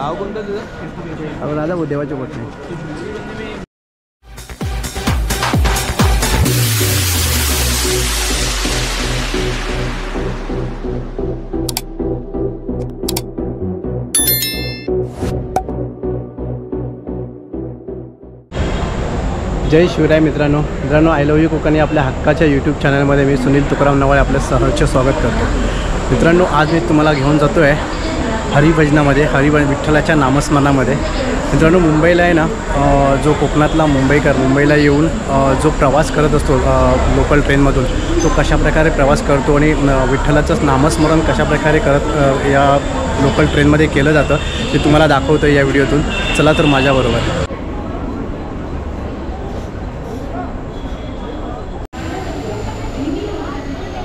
गाव कोणतं तुझं? राजा भाऊ देवाची गोष्ट. जय शिवराय मित्रांनो आय लव्ह यू कोकण या आपल्या हक्काच्या यूट्यूब चॅनलमध्ये मी सुनील तुकाराम नवाळे आपलं सहर्ष स्वागत करतो. मित्रांनो, आज मी तुम्हाला घेऊन जातो आहे हरिभजनामध्ये, विठ्ठलाच्या नामस्मरणामध्ये. मित्रांनो, मुंबईला आहे ना, जो कोकणातला मुंबईकर मुंबईला येऊन जो प्रवास करत असतो लोकल ट्रेनमधून, तो कशाप्रकारे प्रवास करतो आणि विठ्ठलाचं नामस्मरण कशाप्रकारे करत या लोकल ट्रेनमध्ये केलं जातं ते तुम्हाला दाखवतो या व्हिडिओतून. चला तर माझ्याबरोबर.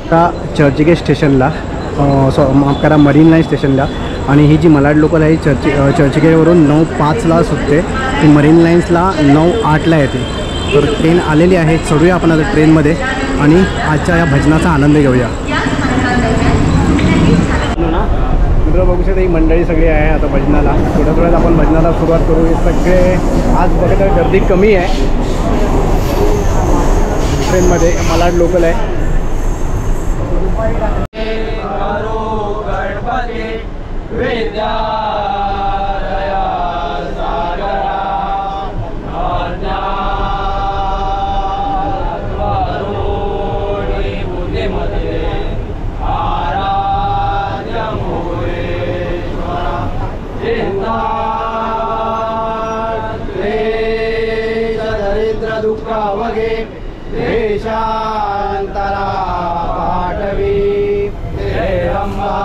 का चर्चगेट स्टेशनला माफ करा मरीन लाईन स्टेशनला, आणि ही जी मलाड लोकल आहे चर्चगेटवरून 9:05ला सुटते, ती मरीन लाईन्सला 9:08ला येते. तर ट्रेन आलेली आहे, चढूया आपण आता ट्रेनमध्ये आणि आजच्या या भजनाचा आनंद घेऊया. मित्र बघू शकता ही मंडळी सगळी आहे आता भजनाला. थोड्यात आपण भजनाला सुरुवात करू. हे सगळे आज बघा गर्दी कमी आहे ट्रेनमध्ये, मलाड लोकल आहे. देशांतरा पाठवी हे रंभा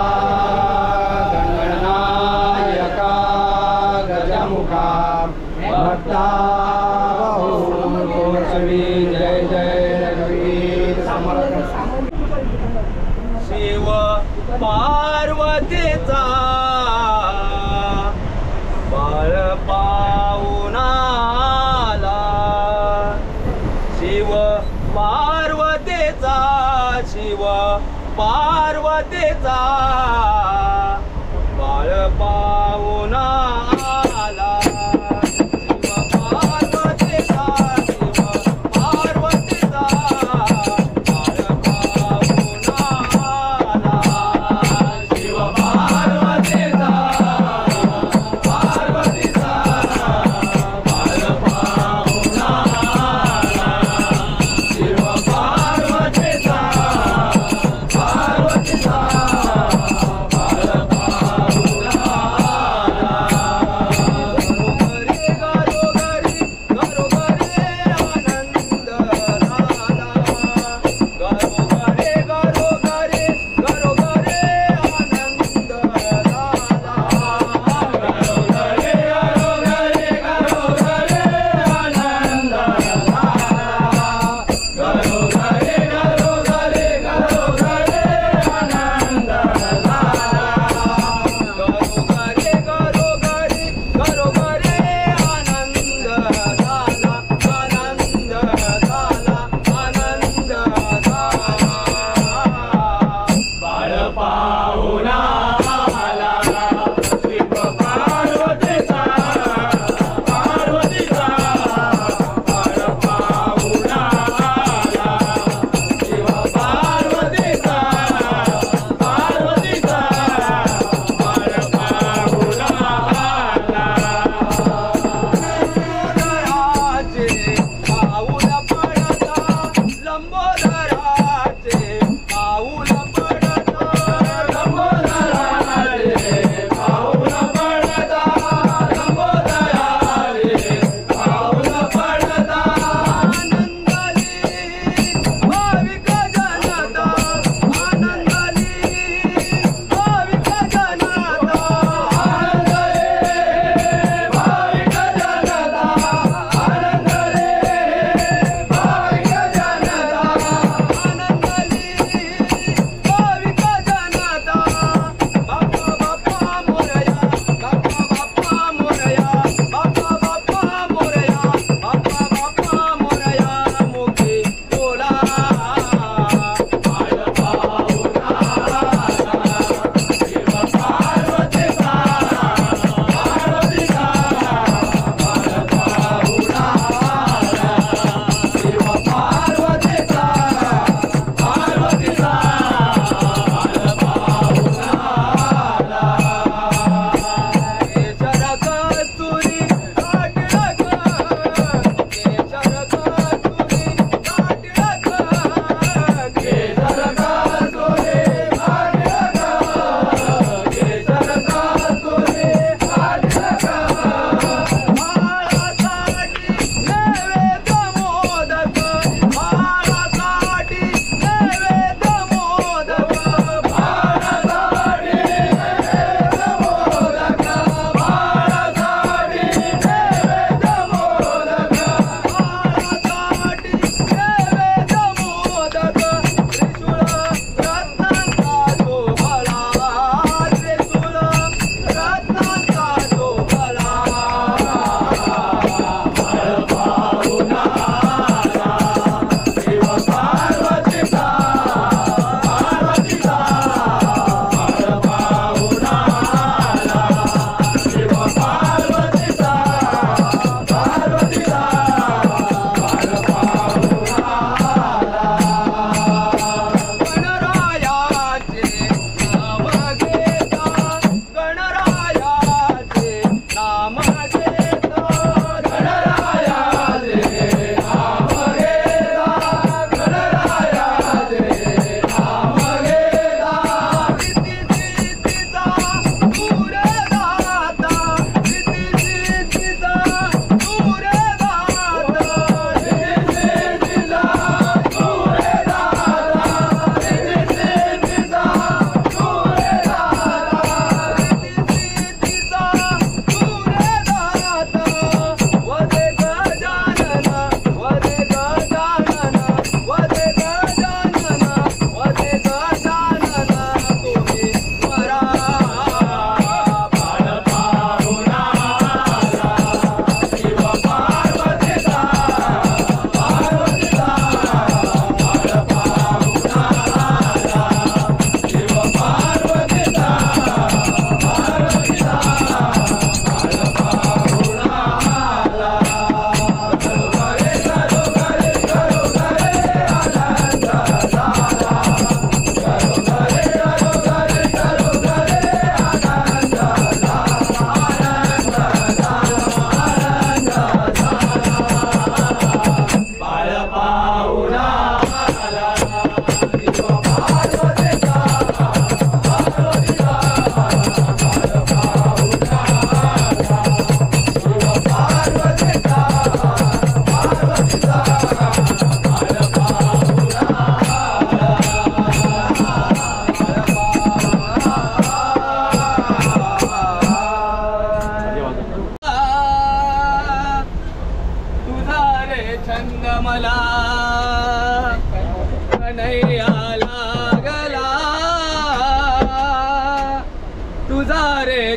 गणनायका गजमुखा भक्ता बहुकोशवी. जय जय रघुवीर समर्थ. शिव पार्वतीचा बाळ पाहुणा शिव पार्वतीचा बाळ पाहुणा आला.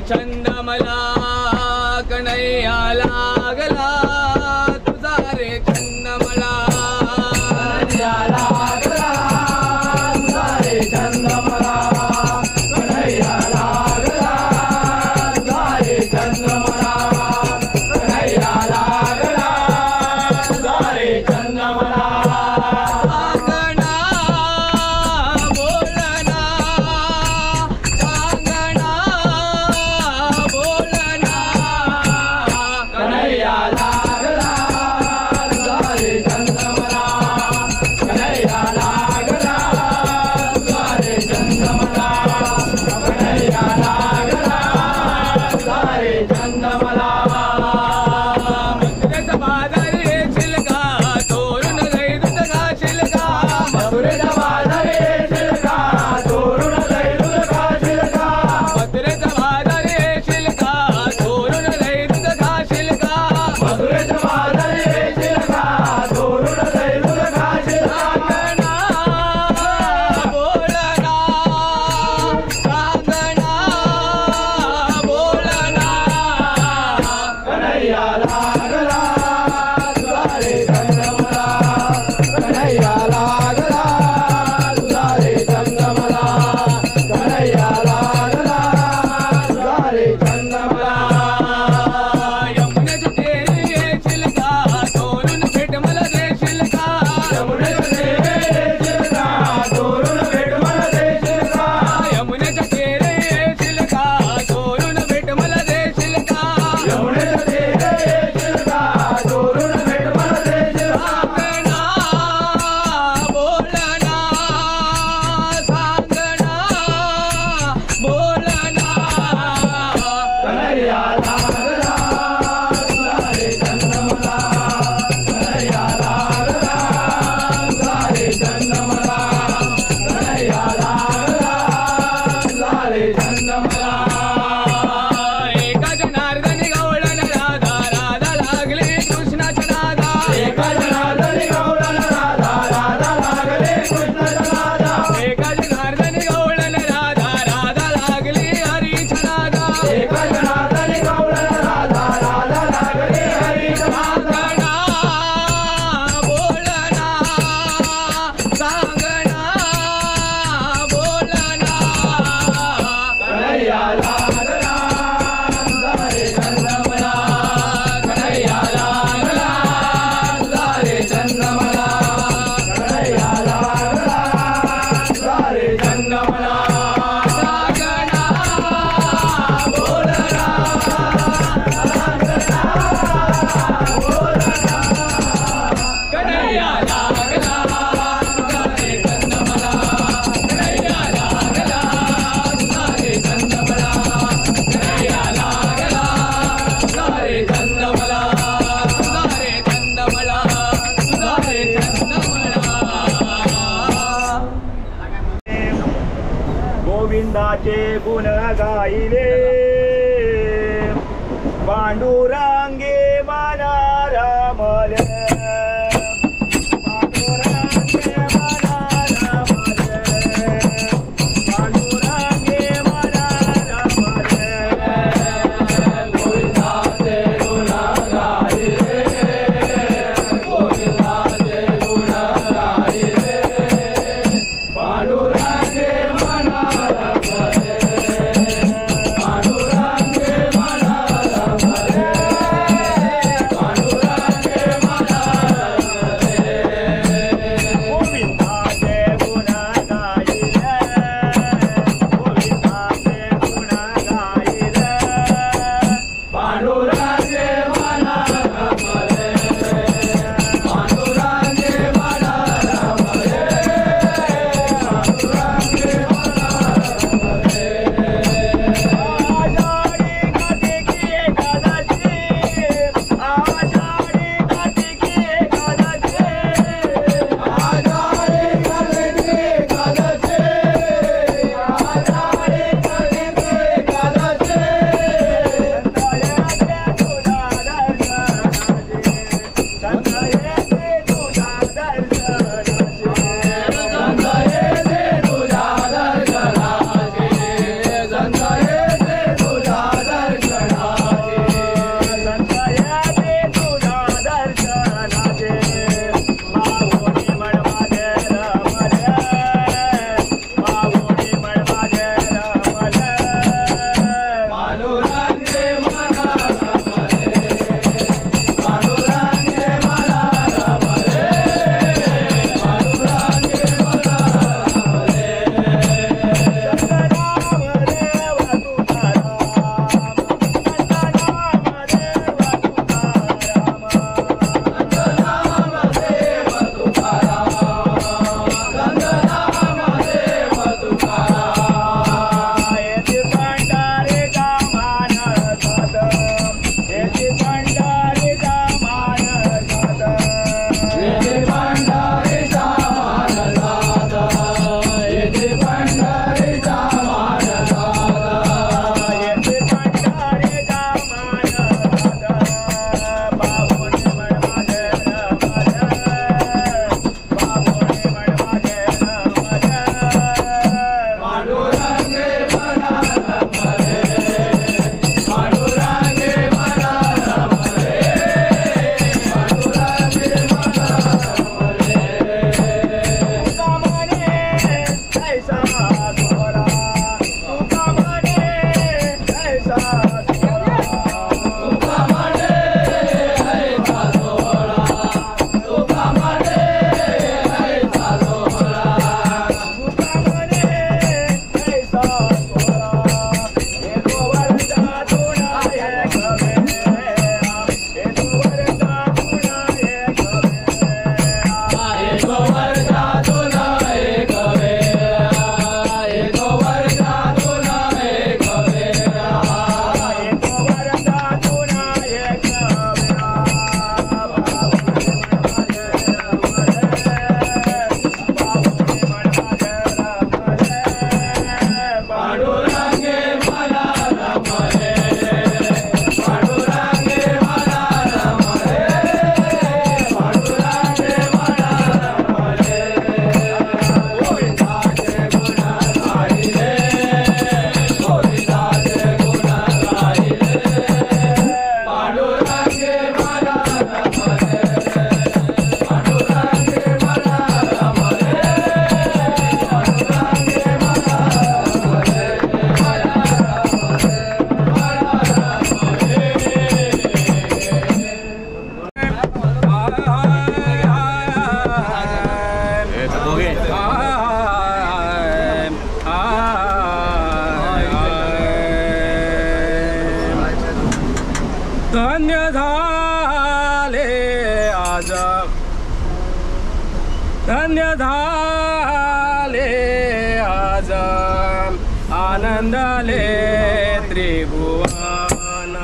छंद मला कन्हैया लागला तुझा रे छंद मला कन्हैया लागला तुझा रे छंद मला कन्हैया लागला तुझा रे छंद मला कन्हैया लागला तुझा रे छंद मला गोविंदाचे गुण गाईले पांडुरंगे मना रमले पांडुरंगे मना रमले पांडुरंगे मना रमले गोविंदाचे गुण गाईले गोविंदाचे गुण गाईले पांडुरंगे मना पांडुरंगे मना आज आनंदाले त्रिभुवन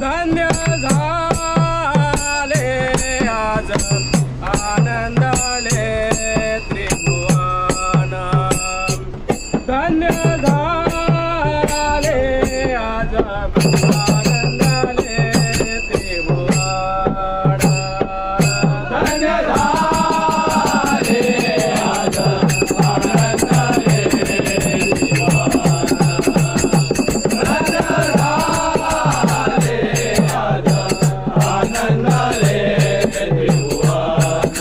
धन्य झाले आज आनंदाले त्रिभुवन धन्य झाले आज आनंदाले त्रिभुवन धन्य झाले आज आनंदाले त्रिभुवन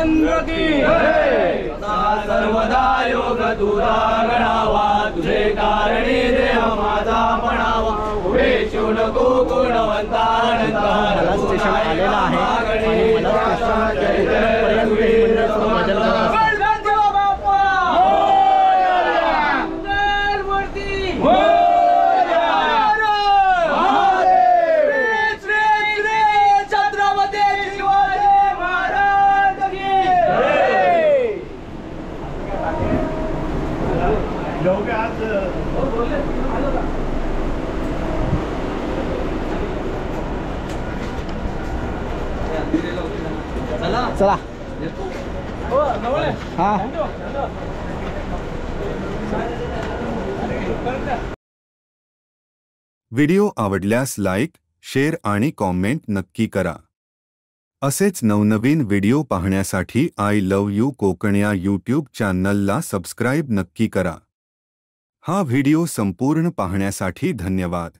रामचंद्र की सदा सर्वदा योग तुझा गणावा तुझे कारणी देव माझा म्हणावा उभे शिव नको गुणवंता मला स्टेशन आलेलं आहे आणि मला स्टेशनपर्यंत ही मंडळी सर्व भजन करत असतात. चला हा व्हिडिओ आवडल्यास लाईक, शेअर आणि कॉमेंट नक्की करा. असेच नवनवीन व्हिडिओ पाहण्यासाठी आय लव्ह यू कोकण या यूट्यूब चॅनलला सबस्क्राईब नक्की करा. हा व्हिडिओ संपूर्ण पाहण्यासाठी धन्यवाद.